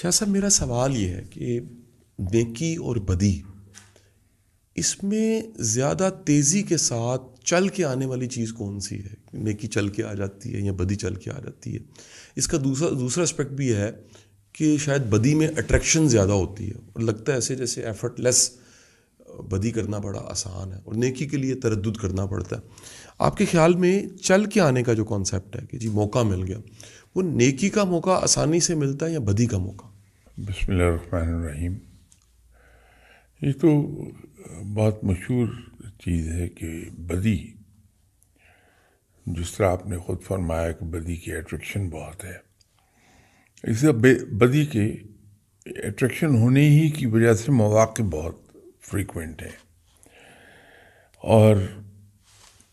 شاہ صاحب میرا سوال یہ ہے کہ نیکی اور بدی اس میں زیادہ تیزی کے ساتھ چل کے آنے والی چیز کون سی ہے؟ نیکی چل کے آ جاتی ہے یا بدی چل کے آ جاتی ہے؟ اس کا دوسرا اسپیکٹ بھی ہے کہ شاید بدی میں اٹریکشن زیادہ ہوتی ہے اور لگتا ہے ایسے جیسے ایفرٹ لیس بدی کرنا بڑا آسان ہے اور نیکی کے لیے تردد کرنا پڑتا ہے. آپ کے خیال میں چل کے آنے کا جو کانسیپٹ ہے کہ جی موقع مل گیا، وہ نیکی کا موقع آسانی سے ملتا ہے یا بدی کا موقع؟ بسم اللہ الرحمن الرحیم. یہ تو بہت مشہور چیز ہے کہ بدی، جس طرح آپ نے خود فرمایا کہ بدی کی اٹریکشن بہت ہے، اس کا بدی کے اٹریکشن ہونے ہی کی وجہ سے مواقع بہت فریکوینٹ ہیں، اور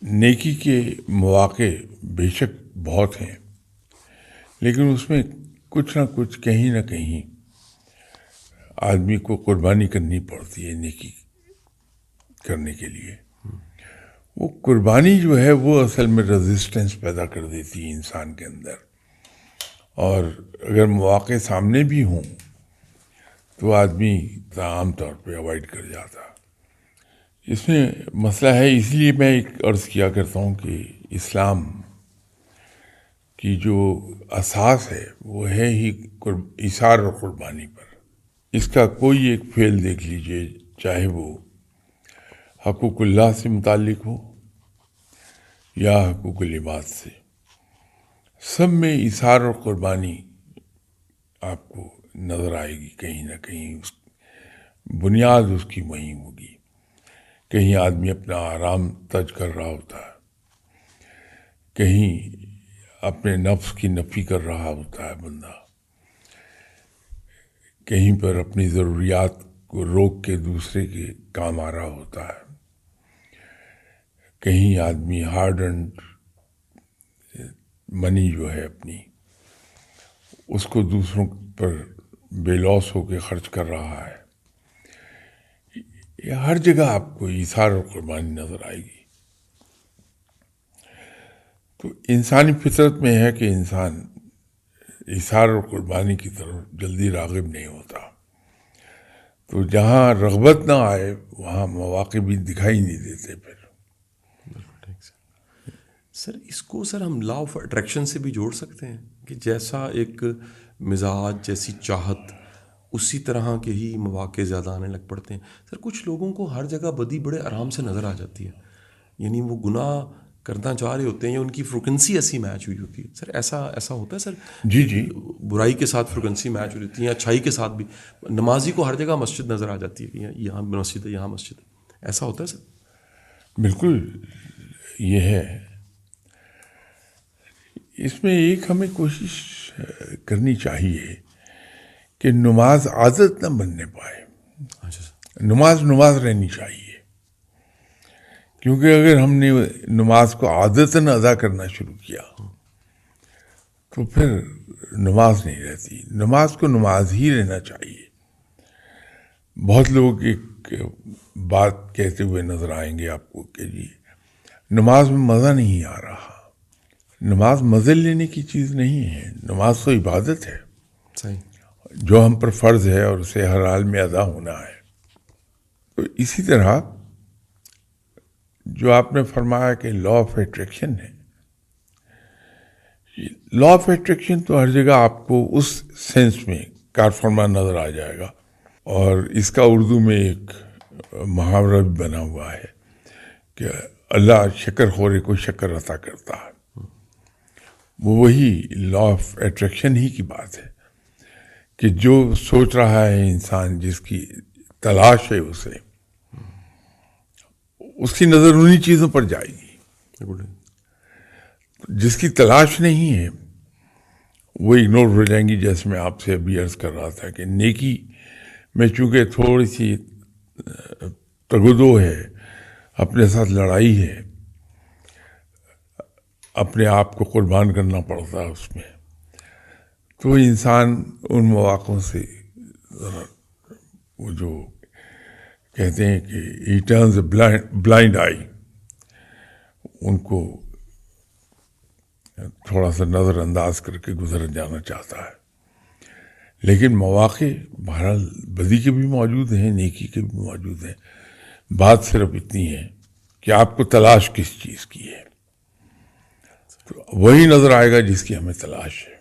نیکی کے مواقع بے شک بہت ہیں، لیکن اس میں کچھ نہ کچھ کہیں نہ کہیں آدمی کو قربانی کرنی پڑتی ہے نیکی کرنے کے لیے. وہ قربانی جو ہے وہ اصل میں ریزسٹنس پیدا کر دیتی ہے انسان کے اندر، اور اگر مواقع سامنے بھی ہوں تو آدمی عام طور پہ اوائڈ کر جاتا. اس میں مسئلہ ہے، اس لیے میں ایک عرض کیا کرتا ہوں کہ اسلام کی جو اساس ہے وہ ہے ہی ایثار اور قربانی پر. اس کا کوئی ایک فعل دیکھ لیجئے، چاہے وہ حقوق اللہ سے متعلق ہو یا حقوق العباد سے، سب میں ایثار اور قربانی آپ کو نظر آئے گی. کہیں نہ کہیں اس بنیاد اس کی وہیں ہوگی. کہیں آدمی اپنا آرام تج کر رہا ہوتا ہے، کہیں اپنے نفس کی نفی کر رہا ہوتا ہے بندہ، کہیں پر اپنی ضروریات کو روک کے دوسرے کے کام آ رہا ہوتا ہے، کہیں آدمی ہارڈ اینڈ منی جو ہے اپنی، اس کو دوسروں پر بے لوث ہو کے خرچ کر رہا ہے. یہ ہر جگہ آپ کو ایثار اور قربانی نظر آئے گی. تو انسانی فطرت میں ہے کہ انسان ایثار اور قربانی کی طرف جلدی راغب نہیں ہوتا. تو جہاں رغبت نہ آئے وہاں مواقع بھی دکھائی نہیں دیتے. پھر سر اس کو ہم لا آف اٹریکشن سے بھی جوڑ سکتے ہیں کہ جیسا ایک مزاج، جیسی چاہت، اسی طرح کے ہی مواقع زیادہ آنے لگ پڑتے ہیں. سر کچھ لوگوں کو ہر جگہ بدی بڑے آرام سے نظر آ جاتی ہے، یعنی وہ گناہ کرنا چاہ رہے ہوتے ہیں یا ان کی فریکوینسی ایسی میچ ہوئی ہوتی ہے. سر ایسا ہوتا ہے سر؟ جی برائی کے ساتھ فریکوینسی میچ ہو جاتی ہے، یا اچھائی کے ساتھ بھی. نمازی کو ہر جگہ مسجد نظر آ جاتی ہے کہ یہاں مسجد ہے، یہاں مسجد ہے. ایسا ہوتا ہے سر؟ بالکل یہ ہے. اس میں ایک ہمیں کوشش کرنی چاہیے کہ نماز عادت نہ بننے پائے. اچھا سر. نماز رہنی چاہیے، کیونکہ اگر ہم نے نماز کو عادتاً ادا کرنا شروع کیا تو پھر نماز نہیں رہتی. نماز کو نماز ہی رہنا چاہیے. بہت لوگ ایک بات کہتے ہوئے نظر آئیں گے آپ کو کہ جی نماز میں مزہ نہیں آ رہا. نماز مزے لینے کی چیز نہیں ہے. نماز تو عبادت ہے، صحیح، جو جو ہم پر فرض ہے اور اسے ہر حال میں ادا ہونا ہے. تو اسی طرح جو آپ نے فرمایا کہ لا آف اٹریکشن ہے، لا آف اٹریکشن تو ہر جگہ آپ کو اس سینس میں کار فرما نظر آ جائے گا. اور اس کا اردو میں ایک محاورہ بھی بنا ہوا ہے کہ اللہ شکر خورے کو شکر عطا کرتا ہے. وہی لا آف اٹریکشن ہی کی بات ہے کہ جو سوچ رہا ہے انسان، جس کی تلاش ہے اسے، اس کی نظر انہی چیزوں پر جائے گی. جس کی تلاش نہیں ہے وہ اگنور ہو جائیں گی. جیسے میں آپ سے ابھی عرض کر رہا تھا کہ نیکی میں چونکہ تھوڑی سی تگدو ہے، اپنے ساتھ لڑائی ہے، اپنے آپ کو قربان کرنا پڑتا ہے اس میں، تو انسان ان مواقعوں سے وہ جو کہتے ہیں کہ he turns a blind eye، ان کو تھوڑا سا نظر انداز کر کے گزر جانا چاہتا ہے. لیکن مواقع بہرحال بدی کے بھی موجود ہیں، نیکی کے بھی موجود ہیں. بات صرف اتنی ہے کہ آپ کو تلاش کس چیز کی ہے. تو وہی نظر آئے گا جس کی ہمیں تلاش ہے.